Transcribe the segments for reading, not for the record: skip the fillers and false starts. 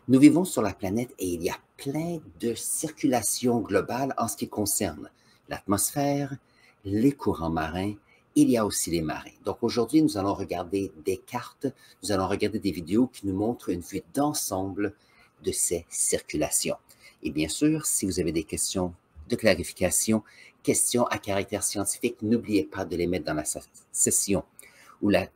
Nous vivons sur la planète et il y a plein de circulations globales en ce qui concerne l'atmosphère, les courants marins, il y a aussi les marées. Donc aujourd'hui, nous allons regarder des cartes, nous allons regarder des vidéos qui nous montrent une vue d'ensemble de ces circulations. Et bien sûr, si vous avez des questions de clarification, questions à caractère scientifique, n'oubliez pas de les mettre dans la session ou la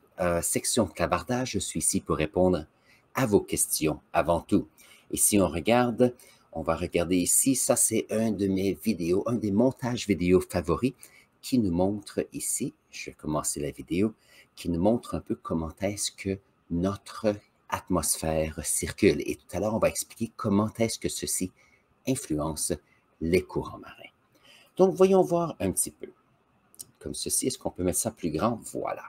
section clavardage. Je suis ici pour répondre à vos questions avant tout. Et si on regarde, on va regarder ici, ça c'est un de mes vidéos, un des montages vidéo favoris qui nous montre ici, je vais commencer la vidéo, qui nous montre un peu comment est-ce que notre atmosphère circule. Et tout à l'heure, on va expliquer comment est-ce que ceci influence les courants marins. Donc, voyons voir un petit peu. Comme ceci, est-ce qu'on peut mettre ça plus grand? Voilà.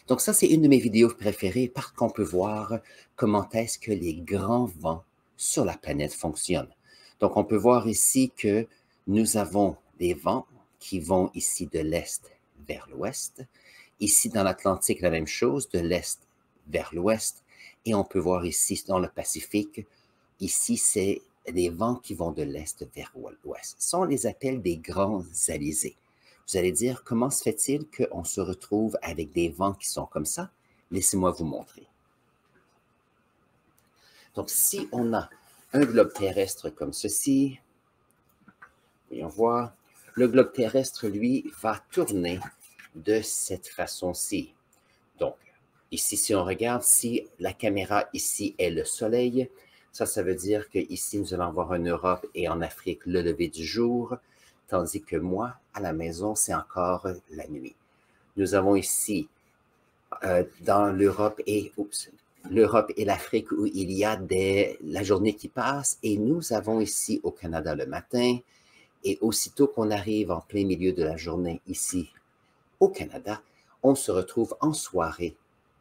Donc ça, c'est une de mes vidéos préférées parce qu'on peut voir comment est-ce que les grands vents sur la planète fonctionnent. Donc on peut voir ici que nous avons des vents qui vont ici de l'est vers l'ouest. Ici dans l'Atlantique, la même chose, de l'est vers l'ouest. Et on peut voir ici dans le Pacifique, ici c'est des vents qui vont de l'est vers l'ouest. Ça, on les appelle des grands alizés. Vous allez dire, comment se fait-il qu'on se retrouve avec des vents qui sont comme ça? Laissez-moi vous montrer. Donc, si on a un globe terrestre comme ceci, voyons voir, le globe terrestre, lui, va tourner de cette façon-ci. Donc, ici, si on regarde, si la caméra ici est le soleil, ça veut dire qu'ici, nous allons avoir en Europe et en Afrique le lever du jour, tandis que moi, à la maison, c'est encore la nuit. Nous avons ici, dans l'Europe et l'Afrique, où il y a la journée qui passe, et nous avons ici au Canada le matin, et aussitôt qu'on arrive en plein milieu de la journée ici au Canada, on se retrouve en soirée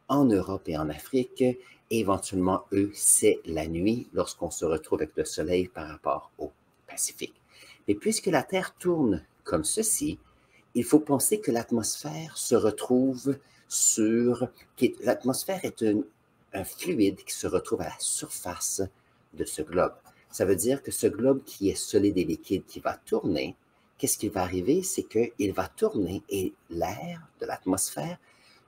en Europe et en Afrique, et éventuellement, eux, c'est la nuit lorsqu'on se retrouve avec le soleil par rapport au Pacifique. Mais puisque la Terre tourne comme ceci, il faut penser que l'atmosphère se retrouve sur... L'atmosphère est un fluide qui se retrouve à la surface de ce globe. Ça veut dire que ce globe qui est solide et liquide, qui va tourner, qu'est-ce qui va arriver? C'est qu'il va tourner et l'air de l'atmosphère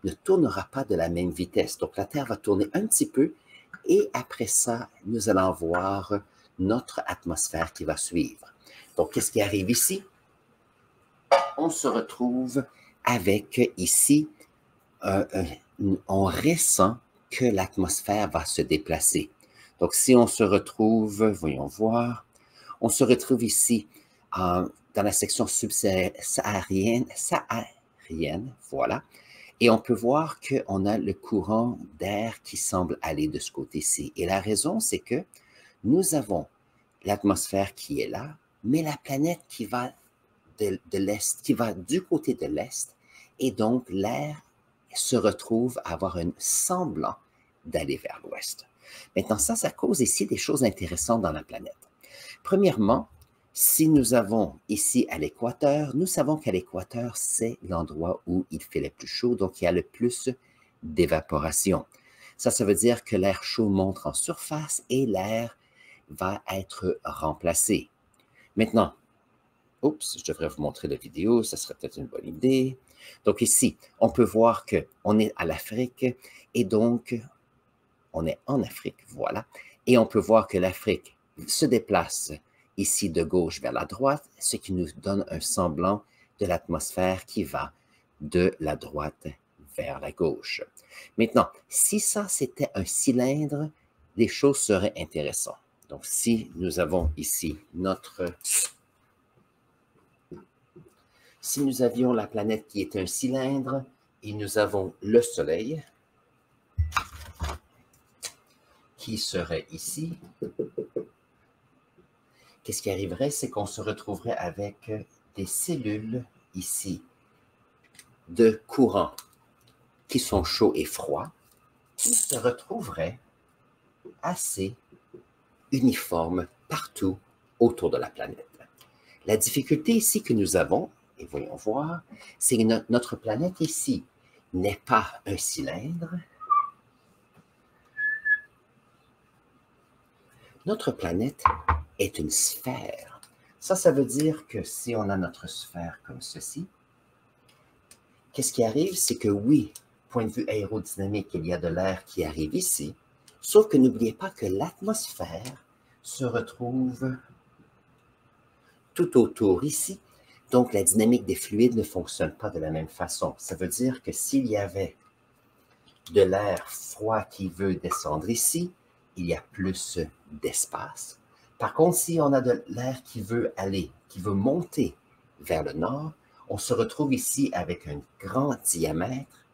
ne tournera pas de la même vitesse. Donc la Terre va tourner un petit peu et après ça, nous allons voir notre atmosphère qui va suivre. Donc, qu'est-ce qui arrive ici? On se retrouve avec ici, on ressent que l'atmosphère va se déplacer. Donc, si on se retrouve, voyons voir, on se retrouve ici dans la section subsaharienne, voilà, et on peut voir qu'on a le courant d'air qui semble aller de ce côté-ci. Et la raison, c'est que nous avons l'atmosphère qui est là, mais la planète qui va de l'Est, qui va du côté de l'Est, et donc l'air se retrouve à avoir un semblant d'aller vers l'Ouest. Maintenant, ça cause ici des choses intéressantes dans la planète. Premièrement, si nous avons ici à l'équateur, nous savons qu'à l'équateur, c'est l'endroit où il fait le plus chaud, donc il y a le plus d'évaporation. Ça veut dire que l'air chaud monte en surface et l'air va être remplacé. Maintenant, oups, je devrais vous montrer la vidéo, ça serait peut-être une bonne idée. Donc ici, on peut voir qu'on est à l'Afrique et donc on est en Afrique, voilà. Et on peut voir que l'Afrique se déplace ici de gauche vers la droite, ce qui nous donne un semblant de l'atmosphère qui va de la droite vers la gauche. Maintenant, si ça c'était un cylindre, les choses seraient intéressantes. Donc, si nous avons ici si nous avions la planète qui est un cylindre et nous avons le Soleil qui serait ici, qu'est-ce qui arriverait? C'est qu'on se retrouverait avec des cellules ici de courant qui sont chauds et froids, qui se retrouveraient assez uniformes partout autour de la planète. La difficulté ici que nous avons, et voyons voir, c'est que notre planète ici n'est pas un cylindre, Notre planète est une sphère. Ça veut dire que si on a notre sphère comme ceci, qu'est-ce qui arrive? C'est que oui, point de vue aérodynamique, il y a de l'air qui arrive ici, sauf que n'oubliez pas que l'atmosphère se retrouve tout autour ici. Donc, la dynamique des fluides ne fonctionne pas de la même façon. Ça veut dire que s'il y avait de l'air froid qui veut descendre ici, il y a plus d'espace. Par contre, si on a de l'air qui veut aller, qui veut monter vers le nord, on se retrouve ici avec un grand diamètre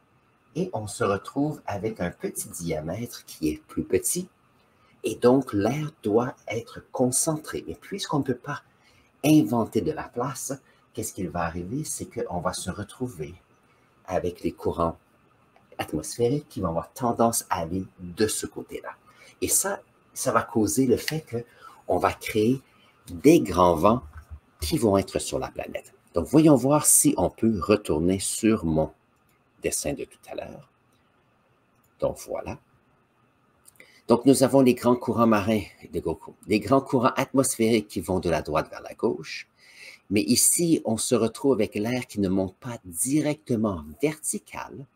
et on se retrouve avec un petit diamètre qui est plus petit. Et donc, l'air doit être concentré. Mais puisqu'on ne peut pas inventer de la place, qu'est-ce qui va arriver? C'est qu'on va se retrouver avec les courants atmosphériques qui vont avoir tendance à aller de ce côté-là. Et ça va causer le fait qu'on va créer des grands vents qui vont être sur la planète. Donc, voyons voir si on peut retourner sur mon dessin de tout à l'heure. Donc, voilà. Donc, nous avons les grands courants marins, les grands courants atmosphériques qui vont de la droite vers la gauche. Mais ici, on se retrouve avec l'air qui ne monte pas directement vertical,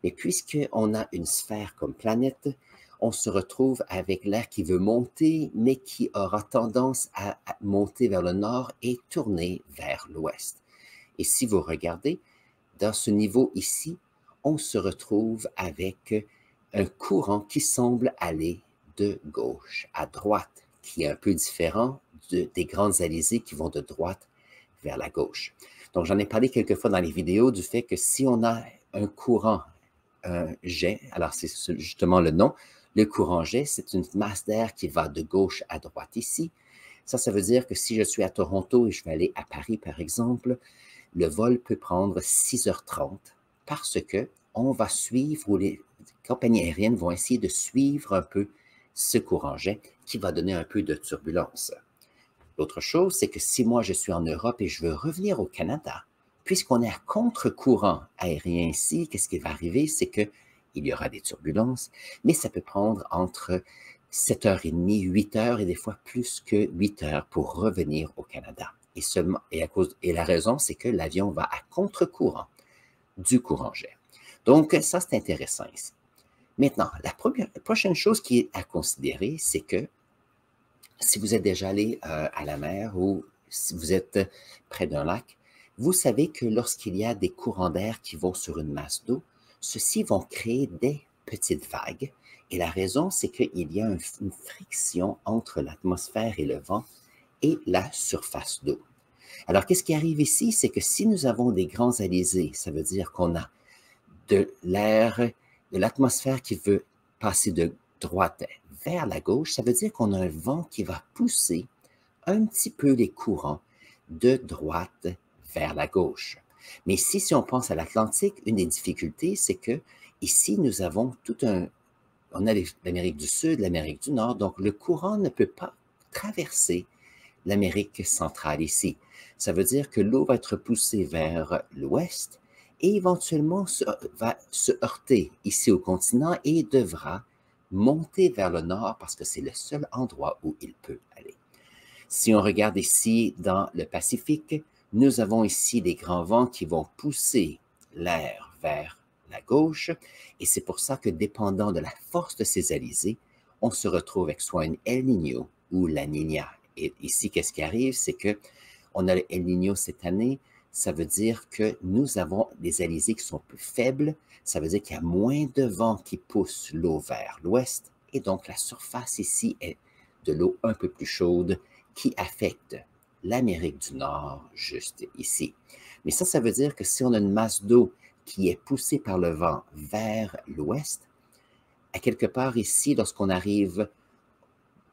mais puisqu'on a une sphère comme planète, on se retrouve avec l'air qui veut monter, mais qui aura tendance à monter vers le nord et tourner vers l'ouest. Et si vous regardez, dans ce niveau ici, on se retrouve avec un courant qui semble aller de gauche à droite, qui est un peu différent des grandes alizés qui vont de droite vers la gauche. Donc, j'en ai parlé quelques fois dans les vidéos du fait que si on a un courant, un jet, alors c'est justement le nom, le courant jet, c'est une masse d'air qui va de gauche à droite ici. Ça veut dire que si je suis à Toronto et je vais aller à Paris, par exemple, le vol peut prendre 6h30 parce que on va suivre, ou les compagnies aériennes vont essayer de suivre un peu ce courant jet qui va donner un peu de turbulence. L'autre chose, c'est que si moi je suis en Europe et je veux revenir au Canada, puisqu'on est à contre-courant aérien ici, qu'est-ce qui va arriver? C'est qu'il y aura des turbulences, mais ça peut prendre entre 7h30, 8h et des fois plus que 8h pour revenir au Canada. Et la raison, c'est que l'avion va à contre-courant du courant jet. Donc, ça, c'est intéressant ici. Maintenant, la prochaine chose qui est à considérer, c'est que si vous êtes déjà allé à la mer ou si vous êtes près d'un lac, vous savez que lorsqu'il y a des courants d'air qui vont sur une masse d'eau, ceux-ci vont créer des petites vagues. Et la raison, c'est qu'il y a une friction entre l'atmosphère et le vent et la surface d'eau. Alors, qu'est-ce qui arrive ici? C'est que si nous avons des grands alizés, ça veut dire qu'on a de l'air, de l'atmosphère qui veut passer de droite vers la gauche, ça veut dire qu'on a un vent qui va pousser un petit peu les courants de droite vers la gauche. Mais si on pense à l'Atlantique, une des difficultés, c'est que ici, nous avons on a l'Amérique du Sud, l'Amérique du Nord, donc le courant ne peut pas traverser l'Amérique centrale ici. Ça veut dire que l'eau va être poussée vers l'ouest et éventuellement va se heurter ici au continent et devra monter vers le nord parce que c'est le seul endroit où il peut aller. Si on regarde ici dans le Pacifique, nous avons ici des grands vents qui vont pousser l'air vers la gauche et c'est pour ça que dépendant de la force de ces alizés, on se retrouve avec soit une El Niño ou la Niña. Et ici, qu'est-ce qui arrive? C'est qu'on a le El Niño cette année. Ça veut dire que nous avons des alizés qui sont plus faibles. Ça veut dire qu'il y a moins de vent qui pousse l'eau vers l'ouest. Et donc, la surface ici est de l'eau un peu plus chaude qui affecte l'Amérique du Nord juste ici. Mais ça veut dire que si on a une masse d'eau qui est poussée par le vent vers l'ouest, à quelque part ici, lorsqu'on arrive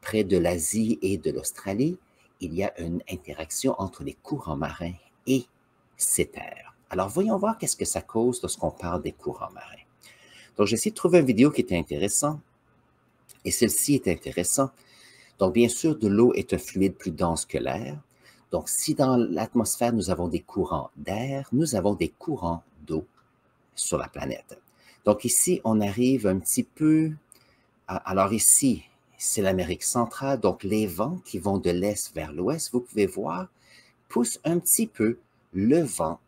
près de l'Asie et de l'Australie, il y a une interaction entre les courants marins et ces terres. Alors, voyons voir qu'est-ce que ça cause lorsqu'on parle des courants marins. Donc, j'ai essayé de trouver une vidéo qui était intéressante, et celle-ci est intéressante. Donc, bien sûr, de l'eau est un fluide plus dense que l'air. Donc, si dans l'atmosphère, nous avons des courants d'air, nous avons des courants d'eau sur la planète. Donc, ici, on arrive un petit peu... Alors ici, c'est l'Amérique centrale. Donc, les vents qui vont de l'est vers l'ouest, vous pouvez voir, poussent un petit peu le vent,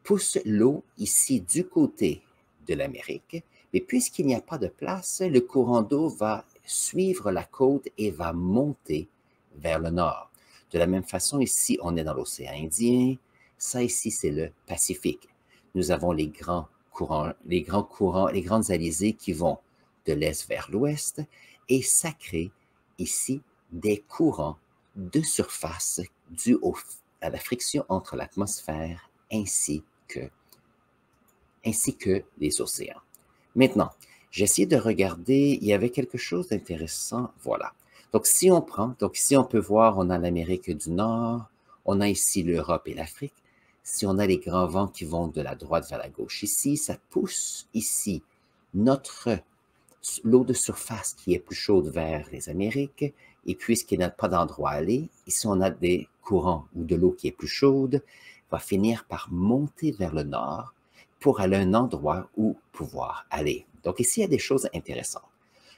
pousse l'eau ici du côté de l'Amérique. Mais puisqu'il n'y a pas de place, le courant d'eau va suivre la côte et va monter vers le nord. De la même façon, ici, on est dans l'océan Indien. Ça, ici, c'est le Pacifique. Nous avons les grands courants, les grandes alizées qui vont de l'est vers l'ouest, et ça crée ici des courants de surface dus à la friction entre l'atmosphère ainsi que les océans. Maintenant, j'ai essayé de regarder, il y avait quelque chose d'intéressant, voilà. Donc, si on prend, donc ici on peut voir, on a l'Amérique du Nord, on a ici l'Europe et l'Afrique. Si on a les grands vents qui vont de la droite vers la gauche ici, ça pousse ici l'eau de surface qui est plus chaude vers les Amériques, et puisqu'il n'y a pas d'endroit à aller, ici on a des courants ou de l'eau qui est plus chaude, va finir par monter vers le nord pour aller à un endroit où pouvoir aller. Donc ici, il y a des choses intéressantes.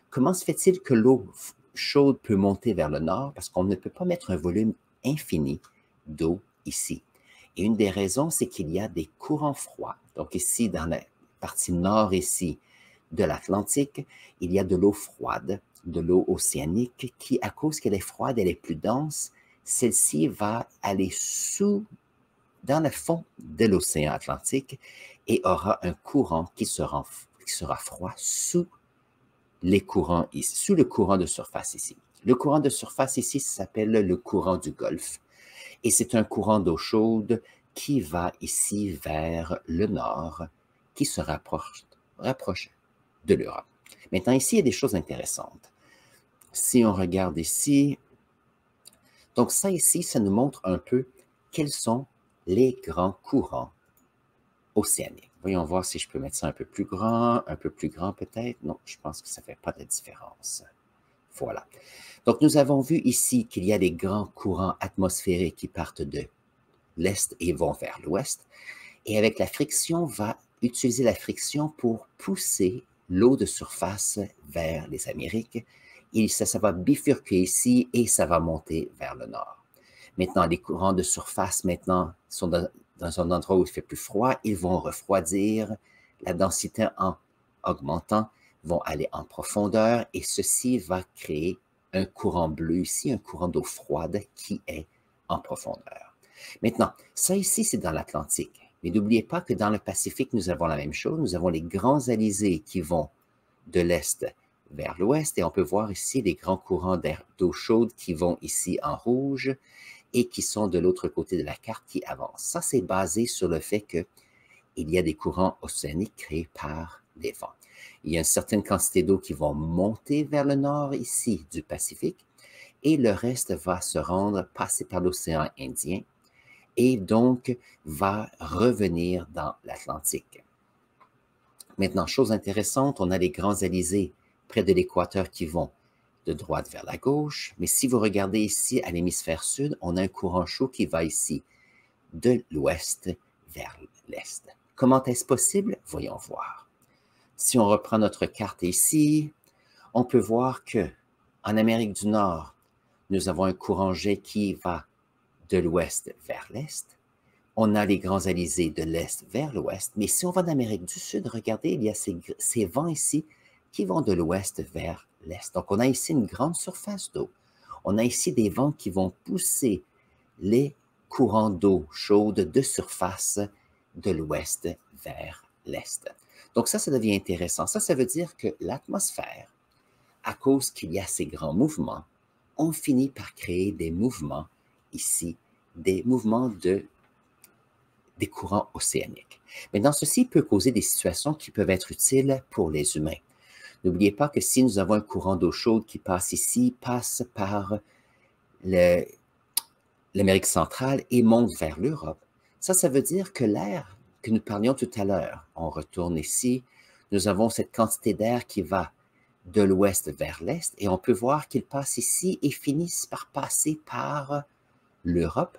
Comment se fait-il que l'eau chaude peut monter vers le nord? Parce qu'on ne peut pas mettre un volume infini d'eau ici. Et une des raisons, c'est qu'il y a des courants froids. Donc ici, dans la partie nord ici de l'Atlantique, il y a de l'eau froide, de l'eau océanique, qui, à cause qu'elle est froide, elle est plus dense, celle-ci va aller dans le fond de l'océan Atlantique et aura un courant qui sera froid sous le courant de surface ici. Le courant de surface ici s'appelle le courant du Golfe et c'est un courant d'eau chaude qui va ici vers le nord, qui se rapproche de l'Europe. Maintenant, ici, il y a des choses intéressantes. Si on regarde ici, donc ça ici, ça nous montre un peu quels sont les grands courants océaniques. Voyons voir si je peux mettre ça un peu plus grand peut-être. Non, je pense que ça ne fait pas de différence. Voilà. Donc, nous avons vu ici qu'il y a des grands courants atmosphériques qui partent de l'est et vont vers l'ouest. Et avec la friction, on va utiliser la friction pour pousser l'eau de surface vers les Amériques. Et ça va bifurquer ici et ça va monter vers le nord. Maintenant, les courants de surface sont dans un endroit où il fait plus froid, ils vont refroidir, la densité en augmentant vont aller en profondeur et ceci va créer un courant bleu ici, un courant d'eau froide qui est en profondeur. Maintenant, ça ici, c'est dans l'Atlantique. Mais n'oubliez pas que dans le Pacifique, nous avons la même chose. Nous avons les grands alizés qui vont de l'est vers l'ouest et on peut voir ici les grands courants d'eau chaude qui vont ici en rouge et qui sont de l'autre côté de la carte qui avancent. Ça, c'est basé sur le fait qu'il y a des courants océaniques créés par les vents. Il y a une certaine quantité d'eau qui vont monter vers le nord ici du Pacifique et le reste va passer par l'océan Indien et donc va revenir dans l'Atlantique. Maintenant, chose intéressante, on a les grands alizés près de l'équateur qui vont de droite vers la gauche, mais si vous regardez ici à l'hémisphère sud, on a un courant chaud qui va ici de l'ouest vers l'est. Comment est-ce possible? Voyons voir. Si on reprend notre carte ici, on peut voir que en Amérique du Nord, nous avons un courant jet qui va de l'ouest vers l'est. On a les grands alizés de l'est vers l'ouest, mais si on va en Amérique du Sud, regardez, il y a ces vents ici qui vont de l'ouest vers l'est. Donc, on a ici une grande surface d'eau. On a ici des vents qui vont pousser les courants d'eau chaude de surface de l'ouest vers l'est. Donc, ça devient intéressant. Ça veut dire que l'atmosphère, à cause qu'il y a ces grands mouvements, on finit par créer des mouvements ici, des mouvements des courants océaniques. Maintenant, ceci peut causer des situations qui peuvent être utiles pour les humains. N'oubliez pas que si nous avons un courant d'eau chaude qui passe ici, passe par l'Amérique centrale et monte vers l'Europe, ça veut dire que l'air que nous parlions tout à l'heure, on retourne ici, nous avons cette quantité d'air qui va de l'ouest vers l'est et on peut voir qu'il passe ici et finissent par passer par l'Europe.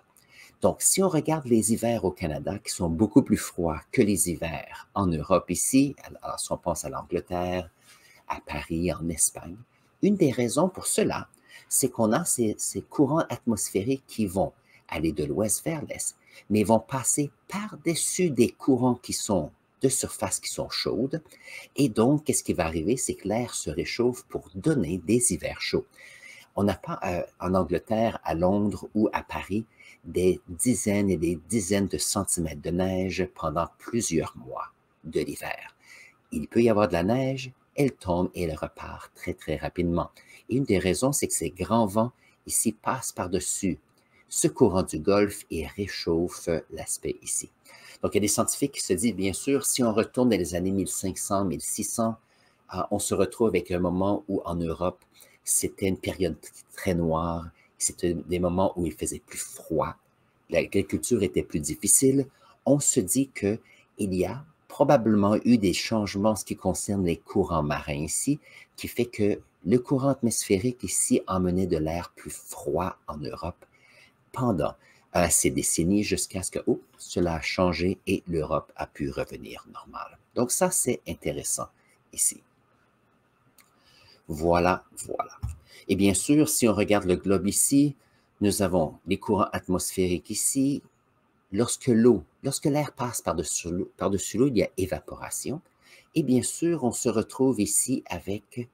Donc, si on regarde les hivers au Canada, qui sont beaucoup plus froids que les hivers en Europe ici, alors si on pense à l'Angleterre, à Paris, en Espagne, une des raisons pour cela, c'est qu'on a ces courants atmosphériques qui vont aller de l'ouest vers l'est, mais vont passer par-dessus des courants qui sont de surface qui sont chaudes. Et donc, qu'est-ce qui va arriver? C'est que l'air se réchauffe pour donner des hivers chauds. On n'a pas en Angleterre, à Londres ou à Paris des dizaines et des dizaines de centimètres de neige pendant plusieurs mois de l'hiver. Il peut y avoir de la neige, elle tombe et elle repart très, très rapidement. Et une des raisons, c'est que ces grands vents ici passent par-dessus ce courant du Golfe et réchauffent l'aspect ici. Donc, il y a des scientifiques qui se disent, bien sûr, si on retourne dans les années 1500, 1600, on se retrouve avec un moment où en Europe, c'était une période très noire, c'était des moments où il faisait plus froid, l'agriculture était plus difficile. On se dit qu'il y a probablement eu des changements en ce qui concerne les courants marins ici, qui fait que le courant atmosphérique ici emmenait de l'air plus froid en Europe pendant ces décennies jusqu'à ce que cela a changé et l'Europe a pu revenir normale. Donc ça, c'est intéressant ici. Voilà, voilà. Et bien sûr, si on regarde le globe ici, nous avons les courants atmosphériques ici. Lorsque l'air passe par-dessus l'eau, il y a évaporation. Et bien sûr, on se retrouve ici avec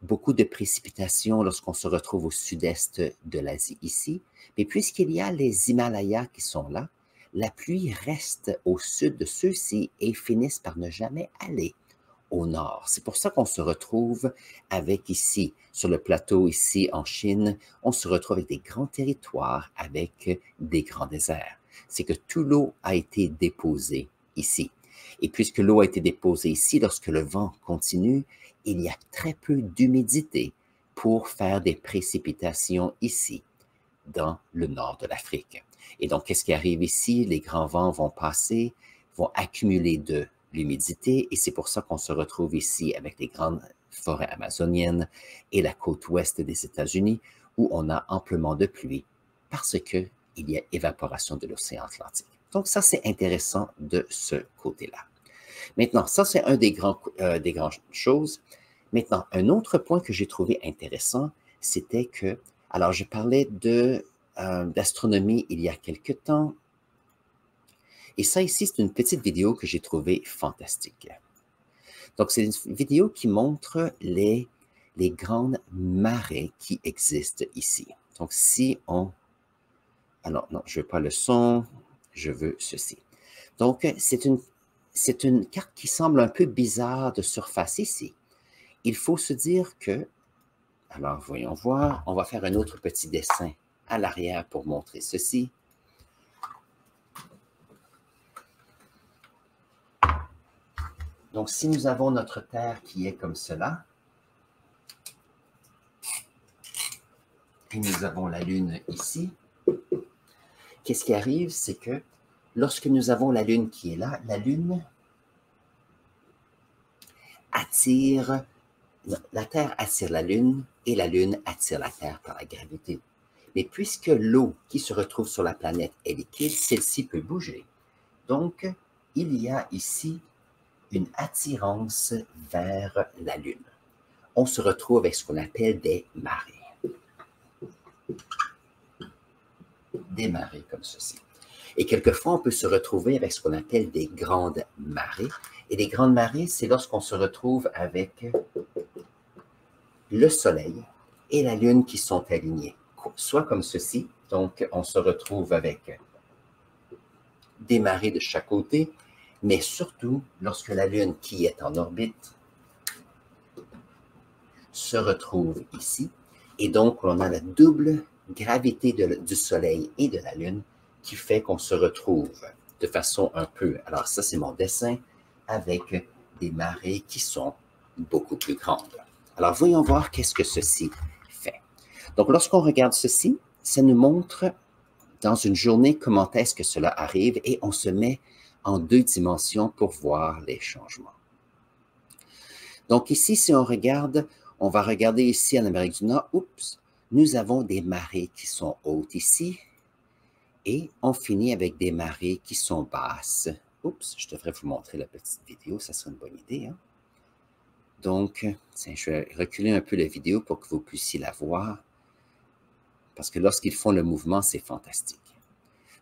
beaucoup de précipitations lorsqu'on se retrouve au sud-est de l'Asie ici. Mais puisqu'il y a les Himalayas qui sont là, la pluie reste au sud de ceux-ci et finissent par ne jamais aller au nord. C'est pour ça qu'on se retrouve avec ici, sur le plateau ici en Chine, on se retrouve avec des grands territoires, avec des grands déserts. C'est que toute l'eau a été déposée ici. Et puisque l'eau a été déposée ici, lorsque le vent continue, il y a très peu d'humidité pour faire des précipitations ici, dans le nord de l'Afrique. Et donc, qu'est-ce qui arrive ici? Les grands vents vont passer, vont accumuler de l'humidité, et c'est pour ça qu'on se retrouve ici avec les grandes forêts amazoniennes et la côte ouest des États-Unis, où on a amplement de pluie, parce qu'il y a évaporation de l'océan Atlantique. Donc, ça, c'est intéressant de ce côté-là. Maintenant, ça, c'est un des grandes choses. Maintenant, un autre point que j'ai trouvé intéressant, c'était que, alors, je parlais d'astronomie il y a quelque temps, et ça ici, c'est une petite vidéo que j'ai trouvée fantastique. Donc, c'est une vidéo qui montre les grandes marées qui existent ici. Donc, si on... Alors, non, je ne veux pas le son, je veux ceci. Donc, c'est une carte qui semble un peu bizarre de surface ici. Il faut se dire que... Alors, voyons voir, on va faire un autre petit dessin à l'arrière pour montrer ceci. Donc, si nous avons notre Terre qui est comme cela, et nous avons la Lune ici, qu'est-ce qui arrive? C'est que lorsque nous avons la Lune qui est là, la Lune attire, la Terre attire la Lune et la Lune attire la Terre par la gravité. Mais puisque l'eau qui se retrouve sur la planète est liquide, celle-ci peut bouger. Donc, il y a ici une attirance vers la Lune. On se retrouve avec ce qu'on appelle des marées. Des marées comme ceci. Et quelquefois, on peut se retrouver avec ce qu'on appelle des grandes marées. Et les grandes marées, c'est lorsqu'on se retrouve avec le Soleil et la Lune qui sont alignés, soit comme ceci. Donc, on se retrouve avec des marées de chaque côté, mais surtout lorsque la Lune qui est en orbite se retrouve ici. Et donc, on a la double gravité du Soleil et de la Lune qui fait qu'on se retrouve de façon un peu... Alors ça, c'est mon dessin avec des marées qui sont beaucoup plus grandes. Alors, voyons voir qu'est-ce que ceci fait. Donc, lorsqu'on regarde ceci, ça nous montre dans une journée comment est-ce que cela arrive et on se met en 2 dimensions pour voir les changements. Donc ici, si on regarde, on va regarder ici en Amérique du Nord, oups, nous avons des marées qui sont hautes ici et on finit avec des marées qui sont basses. Oups, je devrais vous montrer la petite vidéo, ça serait une bonne idée. Hein? Donc, tiens, je vais reculer un peu la vidéo pour que vous puissiez la voir, parce que lorsqu'ils font le mouvement, c'est fantastique.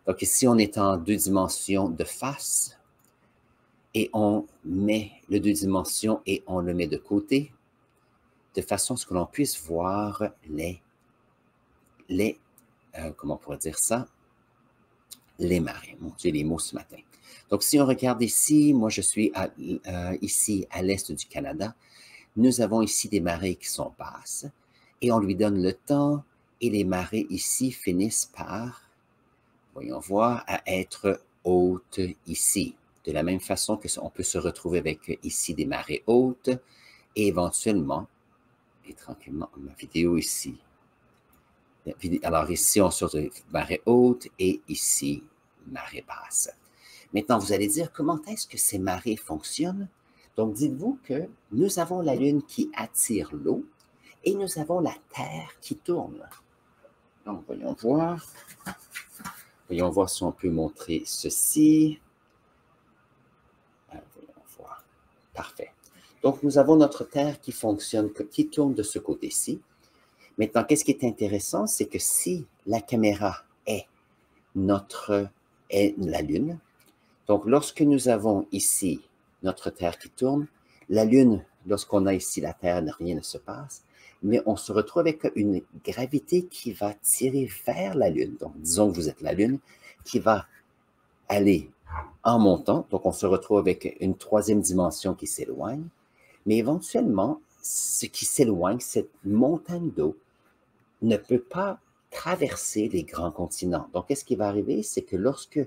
Donc ici, on est en 2 dimensions de face, et on met le 2 dimensions et on le met de côté, de façon à ce que l'on puisse voir comment on pourrait dire ça? Les marées. Mon Dieu, les mots ce matin. Donc, si on regarde ici, moi, je suis ici à l'est du Canada. Nous avons ici des marées qui sont basses et on lui donne le temps et les marées ici finissent par, voyons voir, à être hautes ici. De la même façon que on peut se retrouver avec ici des marées hautes et éventuellement, et tranquillement, ma vidéo ici. Alors ici, on se retrouve marée haute et ici, marée basse. Maintenant, vous allez dire, comment est-ce que ces marées fonctionnent? Donc, dites-vous que nous avons la Lune qui attire l'eau et nous avons la Terre qui tourne. Donc, voyons voir. Voyons voir si on peut montrer ceci. Voyons voir. Parfait. Donc, nous avons notre Terre qui fonctionne, qui tourne de ce côté-ci. Maintenant, qu'est-ce qui est intéressant, c'est que si la caméra est la Lune, donc lorsque nous avons ici notre Terre qui tourne, la Lune, lorsqu'on a ici la Terre, rien ne se passe, mais on se retrouve avec une gravité qui va tirer vers la Lune. Donc, disons que vous êtes la Lune, qui va aller en montant. Donc, on se retrouve avec une 3e dimension qui s'éloigne. Mais éventuellement, ce qui s'éloigne, cette montagne d'eau, ne peut pas traverser les grands continents. Donc, qu'est-ce qui va arriver? C'est que lorsque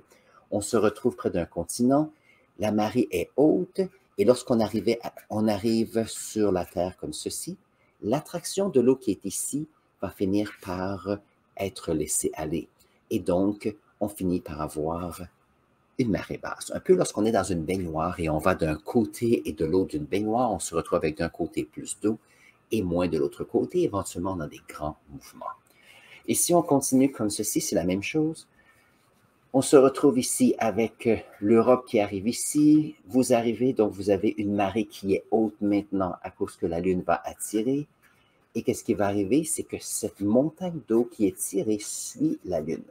on se retrouve près d'un continent, la marée est haute, et lorsqu'on arrive sur la Terre comme ceci, l'attraction de l'eau qui est ici va finir par être laissée aller. Et donc, on finit par avoir une marée basse. Un peu lorsqu'on est dans une baignoire et on va d'un côté et de l'autre d'une baignoire, on se retrouve avec d'un côté plus d'eau et moins de l'autre côté, éventuellement dans des grands mouvements. Et si on continue comme ceci, c'est la même chose. On se retrouve ici avec l'Europe qui arrive ici. Vous arrivez, donc vous avez une marée qui est haute maintenant à cause que la Lune va attirer. Et qu'est-ce qui va arriver? C'est que cette montagne d'eau qui est tirée suit la Lune.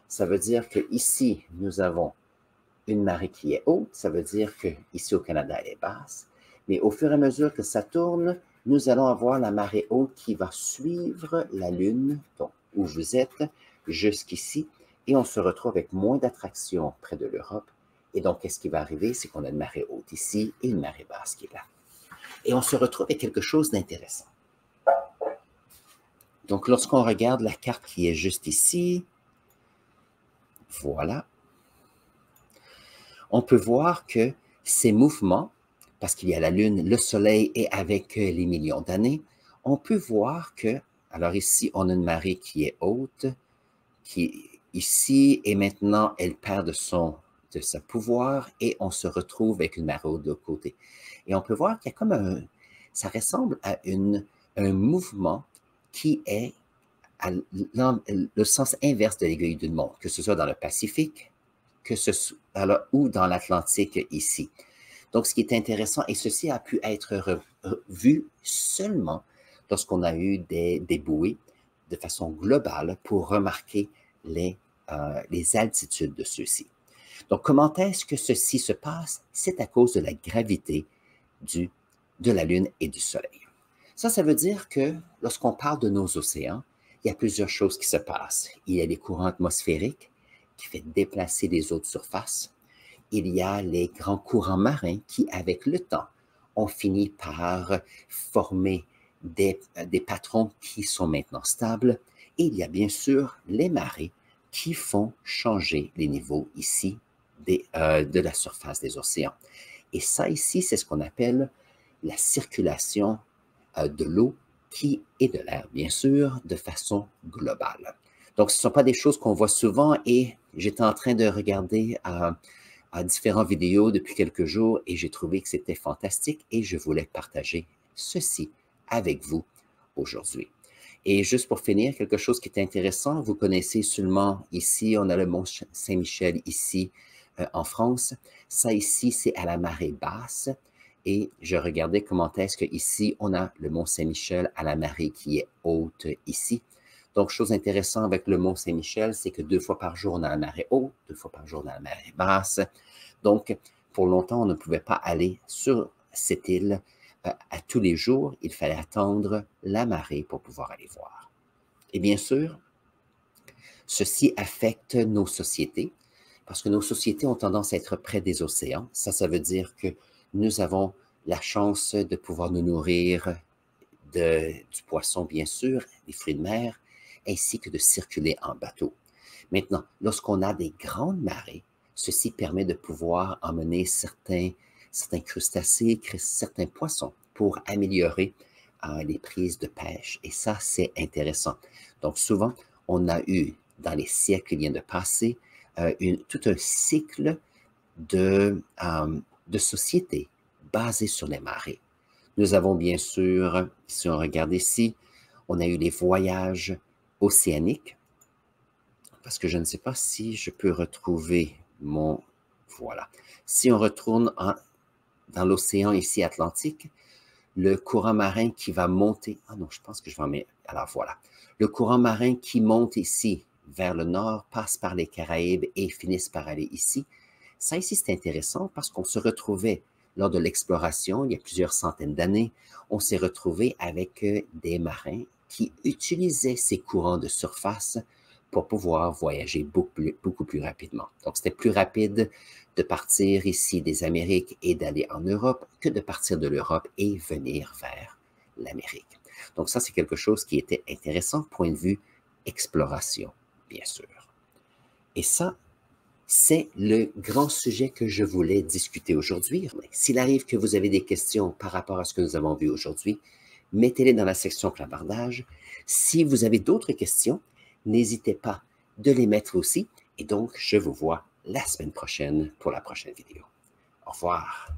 Ça veut dire qu'ici, nous avons une marée qui est haute. Ça veut dire qu'ici au Canada, elle est basse. Mais au fur et à mesure que ça tourne, nous allons avoir la marée haute qui va suivre la Lune, donc où vous êtes, jusqu'ici, et on se retrouve avec moins d'attraction près de l'Europe. Et donc, qu'est-ce qui va arriver? C'est qu'on a une marée haute ici et une marée basse qui est là. Et on se retrouve avec quelque chose d'intéressant. Donc, lorsqu'on regarde la carte qui est juste ici, voilà, on peut voir que ces mouvements, parce qu'il y a la Lune, le Soleil et avec les millions d'années, on peut voir que, alors ici, on a une marée qui est haute, qui est ici, et maintenant, elle perd de sa pouvoir, et on se retrouve avec une marée haute de l'autre côté. Et on peut voir qu'il y a comme ça ressemble à un mouvement qui est le sens inverse de l'aiguille d'une montre, que ce soit dans le Pacifique, ou dans l'Atlantique ici. Donc, ce qui est intéressant, et ceci a pu être vu seulement lorsqu'on a eu des bouées de façon globale pour remarquer les altitudes de ceux-ci. Donc, comment est-ce que ceci se passe? C'est à cause de la gravité de la Lune et du Soleil. Ça veut dire que lorsqu'on parle de nos océans, il y a plusieurs choses qui se passent. Il y a les courants atmosphériques qui font déplacer les eaux de surface. Il y a les grands courants marins qui, avec le temps, ont fini par former des patrons qui sont maintenant stables. Et il y a bien sûr les marées qui font changer les niveaux ici de la surface des océans. Et ça ici, c'est ce qu'on appelle la circulation de l'eau et de l'air, bien sûr, de façon globale. Donc, ce ne sont pas des choses qu'on voit souvent et j'étais en train de regarder à différentes vidéos depuis quelques jours et j'ai trouvé que c'était fantastique et je voulais partager ceci avec vous aujourd'hui. Et juste pour finir, quelque chose qui est intéressant, vous connaissez seulement ici, on a le mont Saint-Michel ici en France. Ça ici, c'est à la marée basse et je regardais comment est-ce qu'ici, on a le mont Saint-Michel à la marée qui est haute ici. Donc, chose intéressante avec le mont Saint-Michel, c'est que 2 fois par jour, on a la marée haute, 2 fois par jour, on a la marée basse. Donc, pour longtemps, on ne pouvait pas aller sur cette île à tous les jours. Il fallait attendre la marée pour pouvoir aller voir. Et bien sûr, ceci affecte nos sociétés parce que nos sociétés ont tendance à être près des océans. Ça veut dire que nous avons la chance de pouvoir nous nourrir du poisson, bien sûr, des fruits de mer, ainsi que de circuler en bateau. Maintenant, lorsqu'on a des grandes marées, ceci permet de pouvoir emmener certains crustacés, certains poissons pour améliorer les prises de pêche. Et ça, c'est intéressant. Donc, souvent, on a eu, dans les siècles qui viennent de passer, tout un cycle de société basé sur les marées. Nous avons bien sûr, si on regarde ici, on a eu les voyages océaniques, parce que je ne sais pas si je peux retrouver mon... Voilà. Si on retourne dans l'océan ici Atlantique, le courant marin qui va monter... Ah non, je pense que je vais en mettre... Alors voilà. Le courant marin qui monte ici vers le nord, passe par les Caraïbes et finissent par aller ici. Ça ici, c'est intéressant parce qu'on se retrouvait lors de l'exploration, il y a plusieurs centaines d'années, on s'est retrouvé avec des marins qui utilisaient ces courants de surface pour pouvoir voyager beaucoup plus rapidement. Donc, c'était plus rapide de partir ici des Amériques et d'aller en Europe que de partir de l'Europe et venir vers l'Amérique. Donc, ça, c'est quelque chose qui était intéressant, point de vue exploration, bien sûr. Et ça, c'est le grand sujet que je voulais discuter aujourd'hui. S'il arrive que vous avez des questions par rapport à ce que nous avons vu aujourd'hui, mettez-les dans la section clavardage. Si vous avez d'autres questions, n'hésitez pas de les mettre aussi. Et donc, je vous vois la semaine prochaine pour la prochaine vidéo. Au revoir.